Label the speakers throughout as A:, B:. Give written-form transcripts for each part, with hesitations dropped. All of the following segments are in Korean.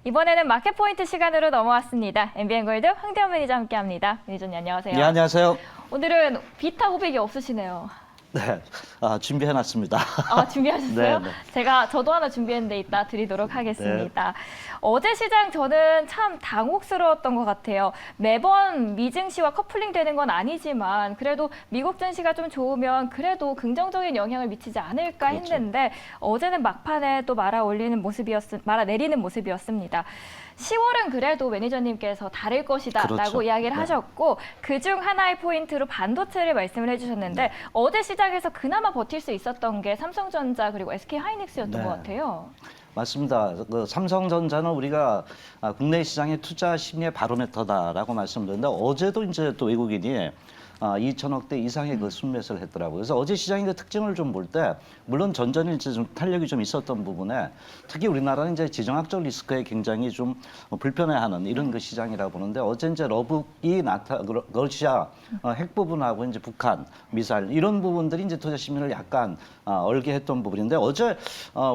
A: 이번에는 마켓포인트 시간으로 넘어왔습니다. MBN골드 황대현 매니저 함께합니다. 매니저님 안녕하세요.
B: 네, 안녕하세요.
A: 오늘은 비타 고백이 없으시네요.
B: 네, 준비해놨습니다.
A: 아, 준비하셨어요?
B: 네, 네.
A: 저도 하나 준비했는데 이따 드리도록 하겠습니다. 어제 시장 저는 참 당혹스러웠던 것 같아요. 매번 미증시와 커플링 되는 건 아니지만 그래도 미국 증시가 좀 좋으면 그래도 긍정적인 영향을 미치지 않을까
B: 그렇죠.
A: 했는데 어제는 막판에 또 말아내리는 모습이었습니다. 10월은 그래도 매니저님께서 다를 것이다
B: 그렇죠.
A: 라고 이야기를
B: 네.
A: 하셨고 그중 하나의 포인트로 반도체를 말씀을 해주셨는데
B: 네.
A: 어제 시장에서 그나마 버틸 수 있었던 게 삼성전자 그리고 SK하이닉스였던
B: 네.
A: 것 같아요.
B: 맞습니다. 그 삼성전자는 우리가 국내 시장의 투자 심리의 바로미터다라고 말씀드렸는데 어제도 이제 또 외국인이 2천억대 이상의 그 순매수를 했더라고요. 그래서 어제 시장의 그 특징을 좀 볼 때 물론 전전일 좀 탄력이 좀 있었던 부분에 특히 우리나라는 이제 지정학적 리스크에 굉장히 좀 불편해하는 이런 그 시장이라 보는데 어제 이제 러시아 핵 부분하고 이제 북한 미사일 이런 부분들이 이제 투자 심리를 약간 얼게 했던 부분인데 어제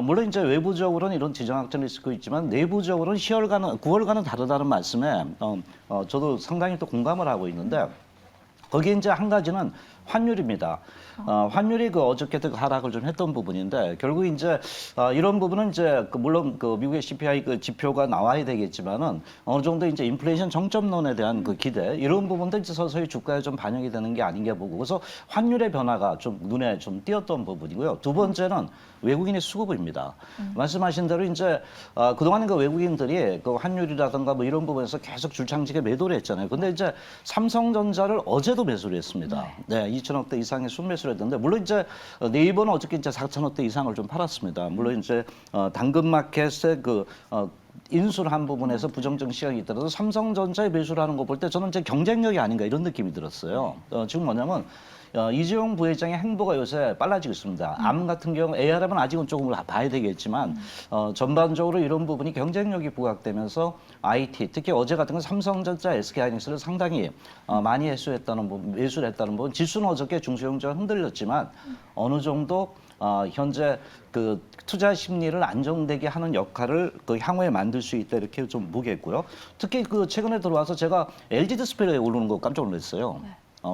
B: 물론 이제 외부적으로는 이런 지정학적 리스크 있지만 내부적으로는 9월과는 다르다는 말씀에 저도 상당히 또 공감을 하고 있는데. 거기에 이제 한 가지는 환율입니다. 환율이 그 어저께 하락을 좀 했던 부분인데 결국 이제 이런 부분은 이제 물론 그 미국의 CPI 그 지표가 나와야 되겠지만은 어느 정도 이제 인플레이션 정점론에 대한 그 기대 이런 부분들 이제 서서히 주가에 좀 반영이 되는 게 아닌가 보고 그래서 환율의 변화가 좀 눈에 좀 띄었던 부분이고요. 두 번째는 외국인의 수급입니다. 말씀하신 대로 이제 그동안 그 외국인들이 그 환율이라든가 뭐 이런 부분에서 계속 줄창지게 매도를 했잖아요. 근데 이제 삼성전자를 어제도 매수를 했습니다. 네, 2천억대 이상의 순매수를 했는데 물론 이제 네이버는 어저께 이제 4천억대 이상을 좀 팔았습니다. 물론 이제 당근마켓의 그 인수를 한 부분에서 부정적 시각이 있더라도 삼성전자의 매수를 하는 거 볼 때 저는 이제 경쟁력이 아닌가 이런 느낌이 들었어요. 지금 뭐냐면 이재용 부회장의 행보가 요새 빨라지고 있습니다. 암 같은 경우 ARM은 아직은 조금 봐야 되겠지만 전반적으로 이런 부분이 경쟁력이 부각되면서 IT 특히 어제 같은 건 삼성전자, SK하이닉스를 상당히 많이 매수를 했다는 부분. 지수는 어저께 중소형주가 흔들렸지만 어느 정도 현재 그 투자 심리를 안정되게 하는 역할을 그 향후에 만들 수 있다 이렇게 좀 보겠고요. 특히 그 최근에 들어와서 제가 LG 디스플레이에 오르는 거 깜짝 놀랐어요.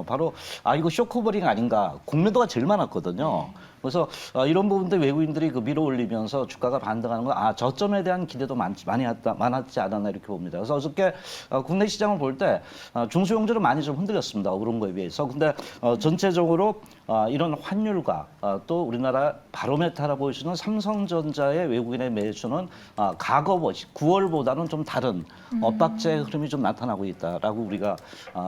B: 바로 이거 쇼커버링 아닌가 국면도가 제일 많았거든요. 그래서 이런 부분들 외국인들이 그 밀어 올리면서 주가가 반등하는 건 저점에 대한 기대도 많았지 않았나 이렇게 봅니다. 그래서 어저께 국내 시장을 볼 때 중소형주는 많이 좀 흔들렸습니다. 오른 거에 비해서. 근데 전체적으로 이런 환율과 또 우리나라 바로메타라 보여주는 삼성전자의 외국인의 매수는 과거 9월보다는 좀 다른 엇박자의 흐름이 좀 나타나고 있다라고 우리가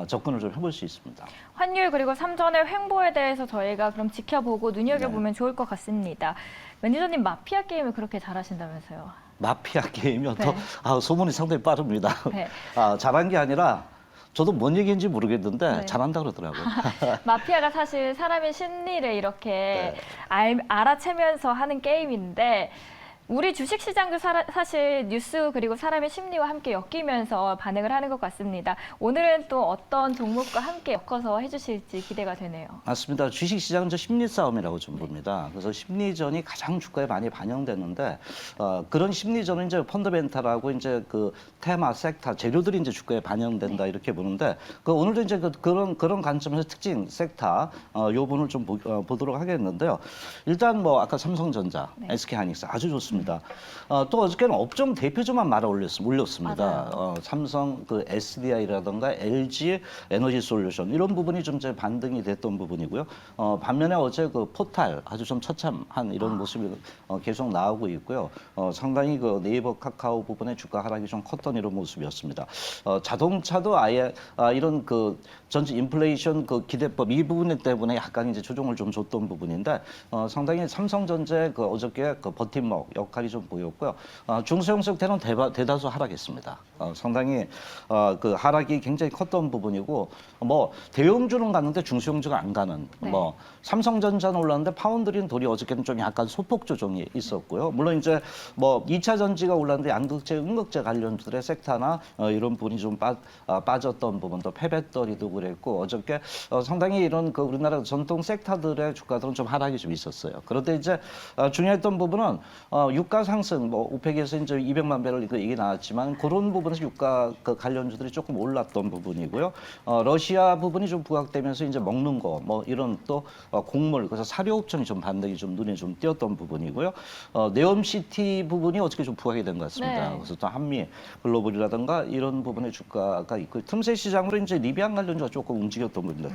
B: 접근을 좀 해볼 수 있습니다.
A: 환율 그리고 삼전의 횡보에 대해서 저희가 그럼 지켜보고 눈여겨보면 좋을 것 같습니다. 매니저님 마피아 게임을 그렇게 잘하신다면서요?
B: 마피아 게임이요?
A: 네.
B: 소문이 상당히 빠릅니다.
A: 네.
B: 잘한 게 아니라 저도 뭔 얘기인지 모르겠는데
A: 네.
B: 잘한다 그러더라고요.
A: 마피아가 사실 사람의 심리를 이렇게
B: 네.
A: 알아채면서 하는 게임인데 우리 주식시장도 사실 뉴스 그리고 사람의 심리와 함께 엮이면서 반응을 하는 것 같습니다. 오늘은 또 어떤 종목과 함께 엮어서 해주실지 기대가 되네요.
B: 맞습니다. 주식시장은 저 심리 싸움이라고 좀 봅니다. 그래서 심리전이 가장 주가에 많이 반영되는데 그런 심리전은 이제 펀더멘탈하고 이제 그 테마, 섹터, 재료들이 이제 주가에 반영된다 이렇게 보는데 오늘도 이제 그런 관점에서 특징, 섹터 요 부분을 좀 보도록 하겠는데요. 일단 뭐 아까 삼성전자, SK하이닉스 아주 좋습니다. 또 어저께는 업종 대표주만 올렸습니다. 삼성 그 SDI라든가 LG 에너지 솔루션 이런 부분이 좀 제 반등이 됐던 부분이고요. 반면에 어제 그 포탈 아주 좀 처참한 이런 모습이 계속 나오고 있고요. 상당히 그 네이버 카카오 부분의 주가 하락이 좀 컸던 이런 모습이었습니다. 자동차도 아예 이런 그 전체 인플레이션 그 기대법 이 부분 때문에 약간 이제 조정을 좀 줬던 부분인데 상당히 삼성전자의 그 어저께 그 버팀목 역할이 좀 보였고요. 중소형주들은 대다수 하락했습니다. 상당히 그 하락이 굉장히 컸던 부분이고 뭐 대형주는 갔는데 중소형주가 안 가는 뭐 삼성전자는 올랐는데 파운드리는 도리 어저께는 좀 약간 소폭 조정이 있었고요. 물론 이제 뭐 2차 전지가 올랐는데 양극재, 음극재 관련주들의 섹터나 이런 부분이 좀 빠졌던 부분도 폐배터리도 그랬고 어저께 상당히 이런 그 우리나라 전통 섹터들의 주가들은 좀 하락이 좀 있었어요. 그런데 이제 중요했던 부분은 유가 상승, 뭐 오펙에서 이제 200만 배럴 그 얘기 나왔지만 그런 부분에서 유가 그 관련주들이 조금 올랐던 부분이고요. 러시아 부분이 좀 부각되면서 이제 먹는 거, 뭐 이런 또 곡물, 그래서 사료업종이 좀 반등이 좀 눈에 좀 띄었던 부분이고요. 네옴시티 부분이 어떻게 좀 부각이 된 것 같습니다.
A: 네.
B: 그래서 또 한미 글로벌이라든가 이런 부분의 주가가 있고 틈새 시장으로 이제 리비안 관련주가 조금 움직였던 부분들.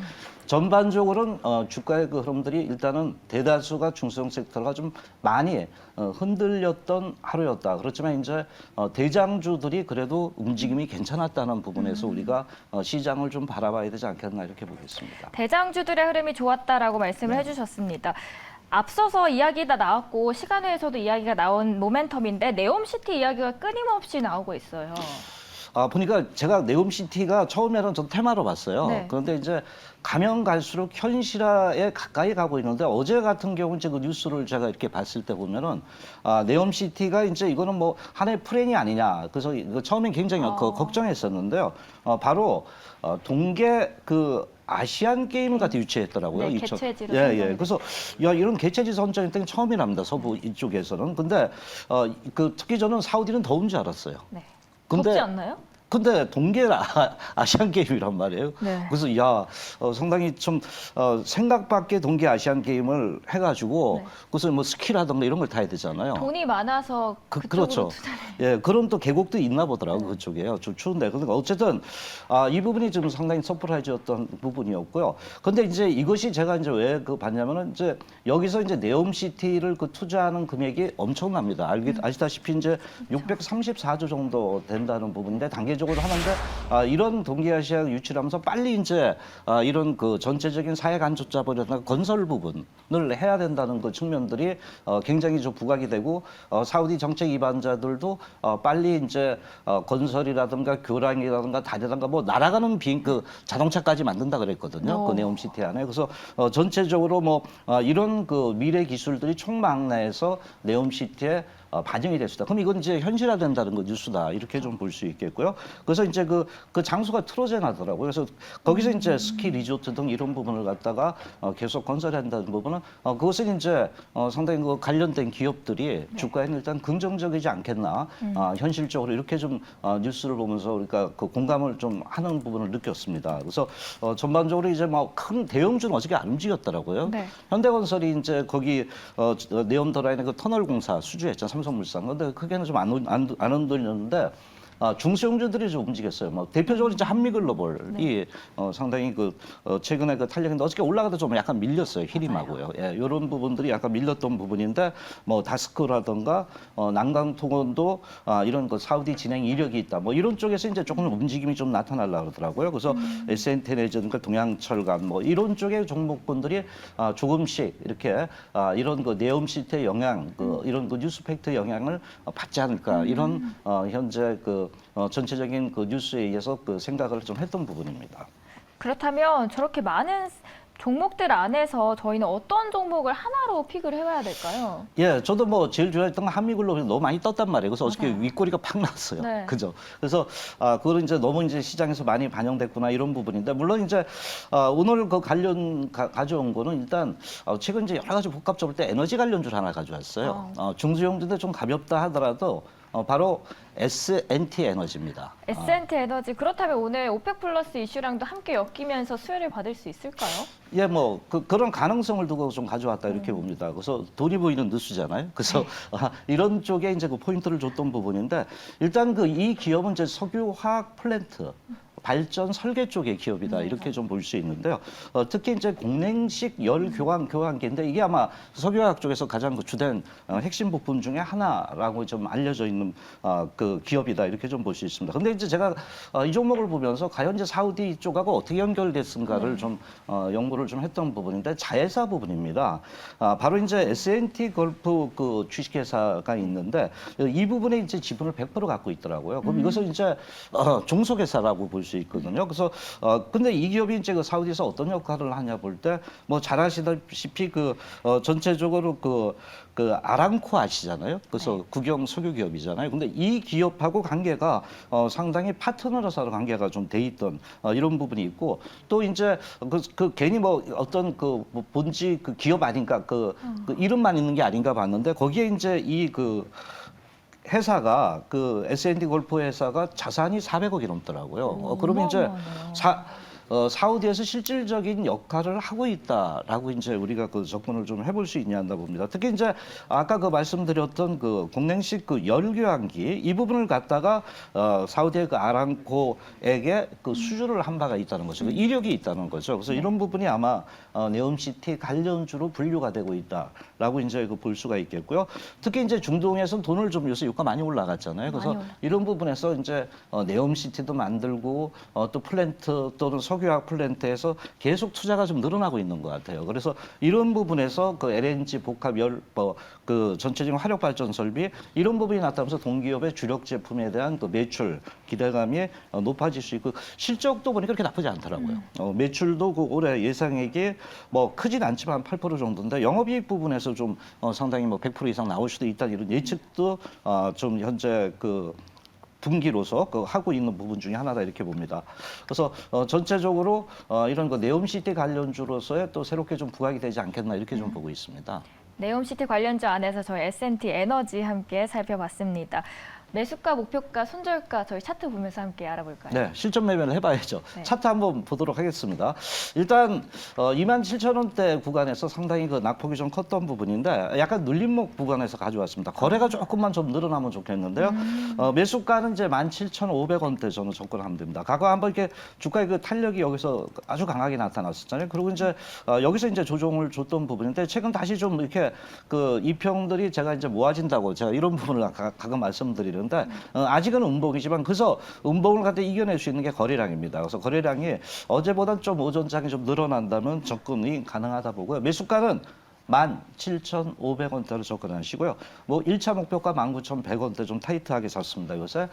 B: 전반적으로는 주가의 그 흐름들이 일단은 대다수가 중소형 섹터가 좀 많이 흔들렸던 하루였다. 그렇지만 이제 대장주들이 그래도 움직임이 괜찮았다는 부분에서 우리가 시장을 좀 바라봐야 되지 않겠나 이렇게 보겠습니다.
A: 대장주들의 흐름이 좋았다라고 말씀을 해주셨습니다. 앞서서 이야기가 나왔고 시간회에서도 이야기가 나온 모멘텀인데 네옴시티 이야기가 끊임없이 나오고 있어요.
B: 보니까 제가 네옴시티가 처음에는 전 테마로 봤어요.
A: 네.
B: 그런데 이제 가면 갈수록 현실화에 가까이 가고 있는데 어제 같은 경우 이제 그 뉴스를 제가 이렇게 봤을 때 보면은 네옴시티가 이제 이거는 뭐 하나의 플랜이 아니냐. 그래서 이거 처음엔 굉장히 걱정했었는데요. 바로 동계 그 아시안 게임 같은 유치했더라고요.
A: 네,
B: 2000.
A: 개최지로
B: 예.
A: 선정이
B: 그래서 야 이런 개최지 선정이 때는 처음이랍니다. 서부 이쪽에서는. 근데 그 특히 저는 사우디는 더운 줄 알았어요.
A: 네.
B: 근데-
A: 덥지 않나요?
B: 근데 동계 아시안 게임이란 말이에요.
A: 네.
B: 그래서 야 상당히 좀 생각 밖의 동계 아시안 게임을 해가지고
A: 네.
B: 그래서 뭐 스키라든가 이런 걸 타야 되잖아요.
A: 돈이 많아서 그쪽으로
B: 그렇죠.
A: 투자를
B: 예, 그런 또 계곡도 있나 보더라고 그쪽에요. 좀 추운데 그러니까 어쨌든 이 부분이 좀 상당히 서프라이즈였던 부분이었고요. 근데 이제 이것이 제가 이제 왜 그 봤냐면은 이제 여기서 이제 네옴시티를 그 투자하는 금액이 엄청납니다. 아시다시피 이제 634조 정도 된다는 부분인데 단계적으로 하는데 이런 동계아시아 유치를 하면서 빨리 이제 이런 그 전체적인 사회 간접 자본이나 건설 부분을 해야 된다는 그 측면들이 굉장히 좀 부각이 되고 사우디 정책 위반자들도 빨리 이제 건설이라든가 교량이라든가 다리라든가 뭐 날아가는 비행 그 자동차까지 만든다 그랬거든요. 그 네옴시티 안에. 그래서 전체적으로 뭐 이런 그 미래 기술들이 총망라해서 네옴시티에 반영이 될 수 있다. 그럼 이건 이제 현실화된다는 거 뉴스다. 이렇게 좀 볼 수 있겠고요. 그래서 이제 그 장소가 트로젠하더라고요. 그래서 거기서 이제 스키 리조트 등 이런 부분을 갖다가 계속 건설한다는 부분은 그것은 이제 상당히 그 관련된 기업들이 주가에는 일단 긍정적이지 않겠나. 현실적으로 이렇게 좀 뉴스를 보면서 우리가 그 공감을 좀 하는 부분을 느꼈습니다. 그래서 전반적으로 이제 뭐 큰 대형주는 어저께 안 움직였더라고요.
A: 네.
B: 현대건설이 이제 거기 네옴더라인의 그 터널 공사 수주했잖아요. 삼성물산. 근데 크게는 좀 안 흔들렸는데 중소형주들이 좀 움직였어요. 뭐 대표적으로 이제 한미글로벌이 상당히 그 최근에 그 탄력인데 어저께 올라가다 좀 약간 밀렸어요. 히림하고요. 예, 이런 부분들이 약간 밀렸던 부분인데 뭐 다스크라든가 난강통원도 이런 그 사우디 진행 이력이 있다. 뭐 이런 쪽에서 이제 조금 움직임이 좀 나타나려고 그러더라고요. 그래서 SNT라든가 동양철강 뭐 이런 쪽의 종목군들이 조금씩 이렇게 이런 그 네옴시티의 영향, 그 이런 그 뉴스팩트 영향을 받지 않을까 이런 현재 그 전체적인 그 뉴스에 의해서 그 생각을 좀 했던 부분입니다.
A: 그렇다면 저렇게 많은 종목들 안에서 저희는 어떤 종목을 하나로 픽을 해봐야 될까요?
B: 예, 저도 뭐 제일 좋아했던 건 한미글로벌이 너무 많이 떴단 말이에요. 그래서 어저께 윗꼬리가 팍 나왔어요.
A: 네.
B: 그죠? 그래서 그거는 이제 너무 이제 시장에서 많이 반영됐구나 이런 부분인데 물론 이제 오늘 그 관련 가져온 거는 일단 최근 이제 여러 가지 복합적으로 때 에너지 관련주를 하나 가져왔어요. 중소형주인데 좀 가볍다 하더라도 바로 S&T 에너지입니다.
A: S&T 에너지 그렇다면 오늘 오펙 플러스 이슈랑도 함께 엮이면서 수혜를 받을 수 있을까요?
B: 예, 뭐 그런 가능성을 두고 좀 가져왔다 이렇게 봅니다. 그래서 돈이 보이는 뉴스잖아요. 그래서 이런 쪽에 이제 그 포인트를 줬던 부분인데 일단 그 이 기업은 이제 석유화학 플랜트 발전 설계 쪽의 기업이다 이렇게 좀 볼 수 있는데요. 특히 이제 공랭식 열 교환기인데 이게 아마 석유화학 쪽에서 가장 그 주된 핵심 부품 중에 하나라고 좀 알려져 있는 그 기업이다 이렇게 좀 볼 수 있습니다. 근데 이제 제가 이 종목을 보면서 과연 이제 사우디 쪽하고 어떻게 연결됐은가를 좀 연구를 좀 했던 부분인데 자회사 부분입니다. 바로 이제 S&T 걸프 그 주식회사가 있는데 이 부분에 이제 지분을 100% 갖고 있더라고요. 그럼 이것을 이제 종속회사라고 볼 수 수 있거든요. 그래서 근데 이 기업이 이제 그 사우디에서 어떤 역할을 하냐 볼 때 뭐 잘 아시다시피 전체적으로 그 아람코 아시잖아요. 그래서
A: 네.
B: 국영 석유 기업이잖아요. 근데 이 기업하고 관계가 상당히 파트너로서 관계가 좀 돼 있던 이런 부분이 있고 또 이제 괜히 뭐 어떤 뭐 본지 그 기업 아닌가 그 이름만 있는 게 아닌가 봤는데 거기에 이제 회사가 S&D 골프 회사가 자산이 400억이 넘더라고요. 그러면 이제
A: 어마어마하네요.
B: 사우디에서 실질적인 역할을 하고 있다라고 이제 우리가 접근을 좀 해볼 수 있냐 봅니다. 특히 이제 아까 말씀드렸던 공랭식 열교환기 이 부분을 갖다가 사우디의 아람코에게 수주를 한 바가 있다는 거죠. 이력이 있다는 거죠. 그래서 이런 부분이 아마 네옴시티 관련주로 분류가 되고 있다라고 이제 볼 수가 있겠고요. 특히 이제 중동에서 돈을 좀 요새 유가 많이 올라갔잖아요. 그래서 이런 부분에서 이제 네옴시티도 만들고 또 플랜트 또는 석유화학 플랜트에서 계속 투자가 좀 늘어나고 있는 것 같아요. 그래서 이런 부분에서 LNG 복합 전체적인 화력 발전 설비 이런 부분이 나타나면서 동기업의 주력 제품에 대한 매출 기대감이 높아질 수 있고 실적도 보니까 그렇게 나쁘지 않더라고요. 매출도 올해 예상액이 뭐 크진 않지만 8% 정도인데 영업이익 부분에서 좀 상당히 100% 이상 나올 수도 있다 이런 예측도 좀 현재 분기로서 하고 있는 부분 중에 하나다 이렇게 봅니다. 그래서 전체적으로 이런 네옴시티 관련주로서의 또 새롭게 좀 부각이 되지 않겠나 이렇게 좀 보고 있습니다.
A: 네옴시티 관련주 안에서 저희 S&T 에너지 함께 살펴봤습니다. 매수가, 목표가, 손절가 저희 차트 보면서 함께 알아볼까요?
B: 네, 실전 매매를 해봐야죠.
A: 네.
B: 차트 한번 보도록 하겠습니다. 일단 27,000원대 구간에서 상당히 낙폭이 좀 컸던 부분인데 약간 눌림목 구간에서 가져왔습니다. 거래가 조금만 좀 늘어나면 좋겠는데요. 매수가는 이제 17,500원대 저는 접근하면 됩니다. 과거 한번 이렇게 주가의 탄력이 여기서 아주 강하게 나타났었잖아요. 그리고 이제 여기서 이제 조정을 줬던 부분인데 최근 다시 좀 이렇게 이평들이 제가 이제 모아진다고 제가 이런 부분을 가끔 말씀드리는. 아직은 음봉이지만 그래서 음봉을 갖다 이겨낼 수 있는 게 거래량입니다. 그래서 거래량이 어제보다 좀 오전장이 좀 늘어난다면 접근이 가능하다 보고요. 매수가는 17,500원대로 접근하시고요. 뭐 1차 목표가 19,100원대 좀 타이트하게 샀습니다. 요새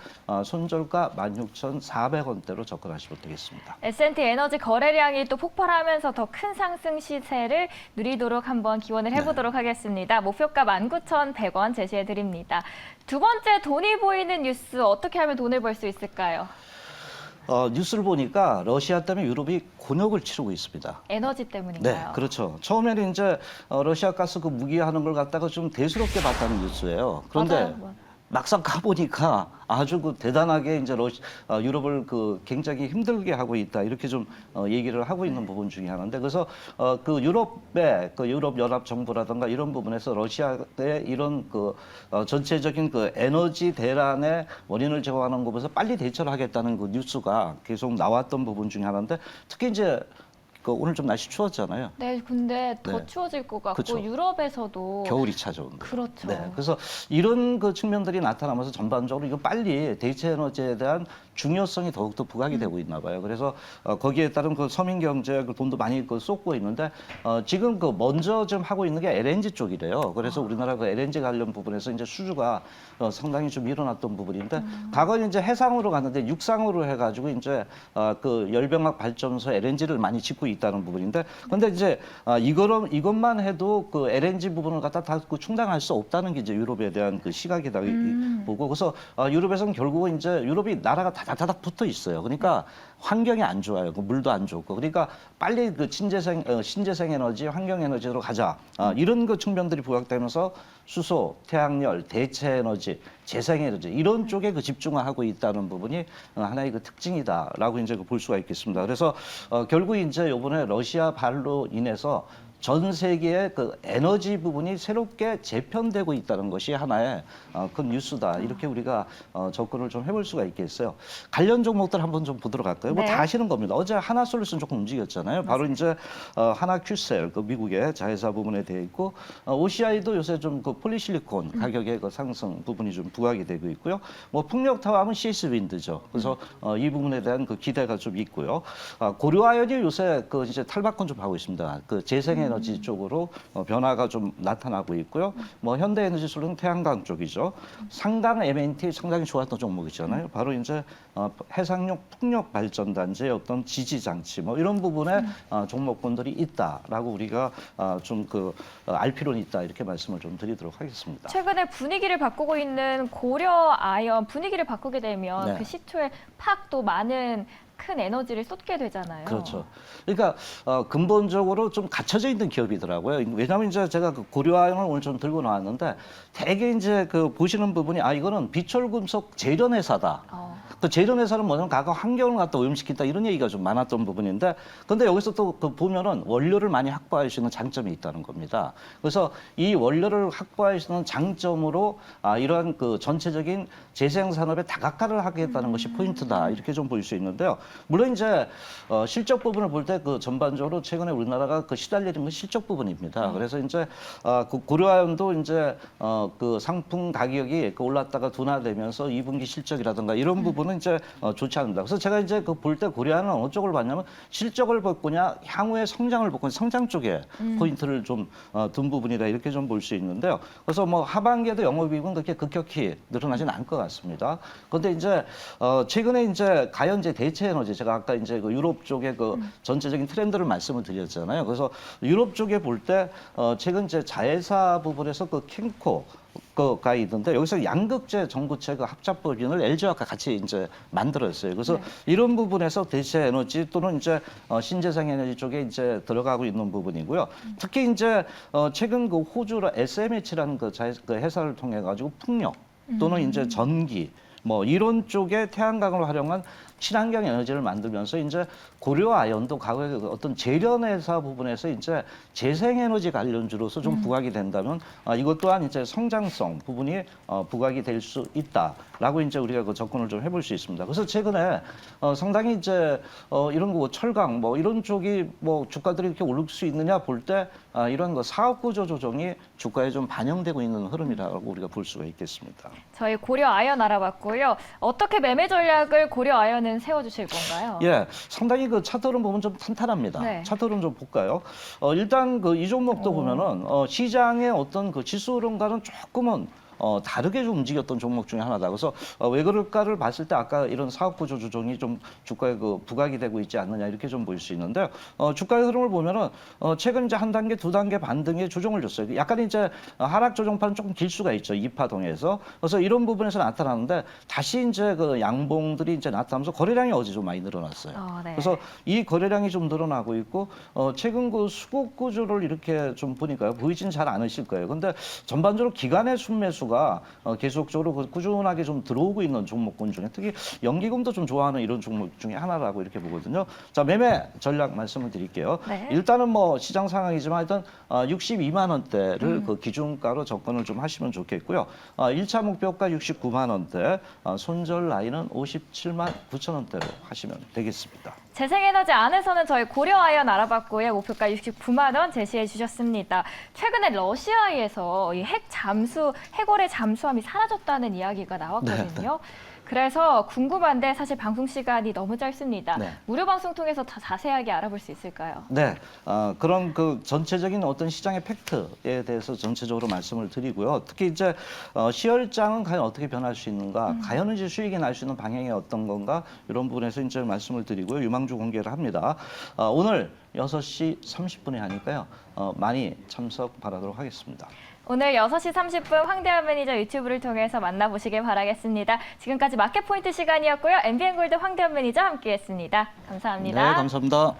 B: 손절가 16,400원대로 접근하시면 되겠습니다.
A: S&T 에너지 거래량이 또 폭발하면서 더 큰 상승 시세를 누리도록 한번 기원을 해보도록 하겠습니다. 목표가 19,100원 제시해 드립니다. 두 번째 돈이 보이는 뉴스 어떻게 하면 돈을 벌 수 있을까요?
B: 뉴스를 보니까 러시아 때문에 유럽이 곤욕을 치르고 있습니다.
A: 에너지 때문인가요?
B: 네, 그렇죠. 처음에는 이제 러시아 가스 무기화하는 걸 갖다가 좀 대수롭게 봤다는 뉴스예요. 그런데
A: 맞아요.
B: 막상 가보니까 아주 대단하게 이제 유럽을 굉장히 힘들게 하고 있다 이렇게 좀 얘기를 하고 있는 부분 중에 하나인데 그래서 유럽의 유럽 연합 정부라든가 이런 부분에서 러시아의 이런 전체적인 에너지 대란의 원인을 제공하는 것에서 빨리 대처를 하겠다는 뉴스가 계속 나왔던 부분 중에 하나인데 특히 이제 오늘 좀 날씨 추웠잖아요.
A: 네, 근데 더
B: 네.
A: 추워질 것 같고
B: 그쵸.
A: 유럽에서도
B: 겨울이 찾아온다.
A: 그렇죠.
B: 네, 그래서 이런 측면들이 나타나면서 전반적으로 이거 빨리 대체 에너지에 대한 중요성이 더욱더 부각이 되고 있나 봐요. 그래서 거기에 따른 서민 경제에 돈도 많이 쏟고 있는데 지금 먼저 좀 하고 있는 게 LNG 쪽이래요. 그래서 우리나라 LNG 관련 부분에서 이제 수주가 상당히 좀 일어났던 부분인데 과거에 이제 해상으로 갔는데 육상으로 해가지고 이제 열병학 발전소 LNG를 많이 짓고 있다는 부분인데 근데 이제 이것만 해도 LNG 부분을 갖다 다 충당할 수 없다는 게 이제 유럽에 대한 시각이다 보고 그래서 유럽에서는 결국은 이제 유럽이 나라가 다다닥 붙어 있어요. 그러니까 환경이 안 좋아요. 물도 안 좋고. 그러니까 빨리 신재생 에너지, 환경 에너지로 가자. 이런 측면들이 부각되면서 수소, 태양열, 대체 에너지, 재생 에너지 이런 쪽에 집중하고 있다는 부분이 하나의 특징이다라고 이제 볼 수가 있겠습니다. 그래서 결국 이제 이번에 러시아 발로 인해서 전 세계의 에너지 부분이 새롭게 재편되고 있다는 것이 하나의 큰 뉴스다. 이렇게 우리가 접근을 좀 해볼 수가 있겠어요. 관련 종목들 한번 좀 보도록 할까요?
A: 네.
B: 뭐 다 아시는 겁니다. 어제 하나솔루션 조금 움직였잖아요. 바로 이제 하나큐셀 미국의 자회사 부분에 대해 있고 OCI도 요새 좀 폴리실리콘 가격의 상승 부분이 좀 부각이 되고 있고요. 뭐 풍력타워 하면 CS 윈드죠. 그래서 이 부분에 대한 기대가 좀 있고요. 고려아연이 요새 이제 탈바꿈 좀 하고 있습니다. 재생 재생에너지 쪽으로 변화가 좀 나타나고 있고요. 뭐 현대에너지솔루는 태양광 쪽이죠. 상당 M&T 상당히 좋았던 종목이잖아요. 바로 이제 해상용 풍력 발전단지의 어떤 지지 장치 뭐 이런 부분에 종목군들이 있다라고 우리가 좀 알 필요는 있다 이렇게 말씀을 좀 드리도록 하겠습니다.
A: 최근에 분위기를 바꾸고 있는 고려 아연 분위기를 바꾸게 되면
B: 네.
A: 그 시초에 팍 또 많은 큰 에너지를 쏟게 되잖아요.
B: 그렇죠. 그러니까 근본적으로 좀 갖춰져 있는 기업이더라고요. 왜냐하면 이제 제가 그 고려아연을 오늘 좀 들고 나왔는데 대개 이제 그 보시는 부분이 이거는 비철금속 재련회사다. 그 재련회사는 뭐냐면 과거 환경을 갖다 오염시킨다 이런 얘기가 좀 많았던 부분인데 근데 여기서 또 그 보면은 원료를 많이 확보할 수 있는 장점이 있다는 겁니다. 그래서 이 원료를 확보할 수 있는 장점으로 이러한 그 전체적인 재생 산업의 다각화를 하겠다는 것이 포인트다 이렇게 좀 볼 수 있는데요. 물론 이제 실적 부분을 볼 때 그 전반적으로 최근에 우리나라가 그 시달리는 건 실적 부분입니다. 그래서 이제 그 고려아연도 이제 그 상품 가격이 그 올랐다가 둔화되면서 2분기 실적이라든가 이런 부분은 이제 좋지 않습니다. 그래서 제가 이제 그 볼 때 고려아연은 어느 쪽을 봤냐면 실적을 볼 거냐 향후의 성장을 볼 거냐 성장 쪽에 포인트를 좀 둔 부분이다 이렇게 좀 볼 수 있는데요. 그래서 뭐 하반기에도 영업이익은 그렇게 급격히 늘어나지는 않을 것 같습니다. 그런데 이제 최근에 이제 가연제 대체 에너지 제가 아까 이제 그 유럽 쪽의 그 전체적인 트렌드를 말씀을 드렸잖아요. 그래서 유럽 쪽에 볼 때 최근 이제 자회사 부분에서 그 캠코 가 있는데 여기서 양극재 전구체 그 합작법인을 LG와 같이 이제 만들었어요. 그래서 이런 부분에서 대체 에너지 또는 이제 신재생 에너지 쪽에 이제 들어가고 있는 부분이고요. 특히 이제 최근 그 호주 SMH라는 그 회사를 통해 가지고 풍력 또는 이제 전기 뭐 이런 쪽에 태양광을 활용한 친환경 에너지를 만들면서 이제 고려아연도 과거에 어떤 재련회사 부분에서 이제 재생에너지 관련주로서 좀 부각이 된다면 이것 또한 이제 성장성 부분이 부각이 될 수 있다라고 이제 우리가 그 접근을 좀 해볼 수 있습니다. 그래서 최근에 상당히 이제 이런 거 철강 뭐 이런 쪽이 뭐 주가들이 이렇게 오를 수 있느냐 볼 때 이런 거 사업 구조 조정이 주가에 좀 반영되고 있는 흐름이라고 우리가 볼 수가 있겠습니다.
A: 저희 고려 아연 알아봤고요. 어떻게 매매 전략을 고려 아연은 세워주실 건가요?
B: 예, 상당히 그 차트 흐름 보면 좀 탄탄합니다.
A: 네.
B: 차트 흐름 좀 볼까요? 일단 그 이 종목도 보면은 시장의 어떤 그 지수 흐름과는 조금은 다르게 좀 움직였던 종목 중에 하나다. 그래서 왜 그럴까를 봤을 때 아까 이런 사업 구조 조정이 좀 주가에 그 부각이 되고 있지 않느냐 이렇게 좀 볼 수 있는데요. 주가의 흐름을 보면은 최근 이제 한 단계, 두 단계 반등의 조정을 줬어요. 약간 이제 하락 조정판은 조금 길 수가 있죠. 이파동에서. 그래서 이런 부분에서 나타나는데 다시 이제 그 양봉들이 이제 나타나면서 거래량이 어제 좀 많이 늘어났어요.
A: 네.
B: 그래서 이 거래량이 좀 늘어나고 있고 최근 그 수급 구조를 이렇게 좀 보니까요. 보이진 잘 않으실 거예요. 근데 전반적으로 기관의 순매수 가 계속적으로 꾸준하게 좀 들어오고 있는 종목군 중에 특히 연기금도 좀 좋아하는 이런 종목 중에 하나라고 이렇게 보거든요. 자, 매매 전략 말씀을 드릴게요.
A: 네.
B: 일단은 뭐 시장 상황이지만 일단 62만 원대를 그 기준가로 접근을 좀 하시면 좋겠고요. 1차 목표가 69만 원대, 손절 라인은 57만 9천 원대로 하시면 되겠습니다.
A: 재생에너지 안에서는 저희 고려 아연 알아봤고요. 목표가 69만 원 제시해 주셨습니다. 최근에 러시아에서 이 핵거래 잠수함이 사라졌다는 이야기가 나왔거든요. 그래서 궁금한데 사실 방송 시간이 너무 짧습니다.
B: 네.
A: 무료 방송 통해서 더 자세하게 알아볼 수 있을까요?
B: 네, 그런 그 전체적인 어떤 시장의 팩트에 대해서 전체적으로 말씀을 드리고요. 특히 이제 시열장은 과연 어떻게 변할 수 있는가, 가연은지 수익이 날 수 있는 방향이 어떤 건가 이런 부분에서 이제 말씀을 드리고요. 유망주 공개를 합니다. 오늘 6시 30분에 하니까요. 많이 참석 바라도록 하겠습니다.
A: 오늘 6시 30분 황대현 매니저 유튜브를 통해서 만나보시길 바라겠습니다. 지금까지 마켓포인트 시간이었고요. MBN골드 황대현 매니저 함께했습니다. 감사합니다.
B: 네, 감사합니다.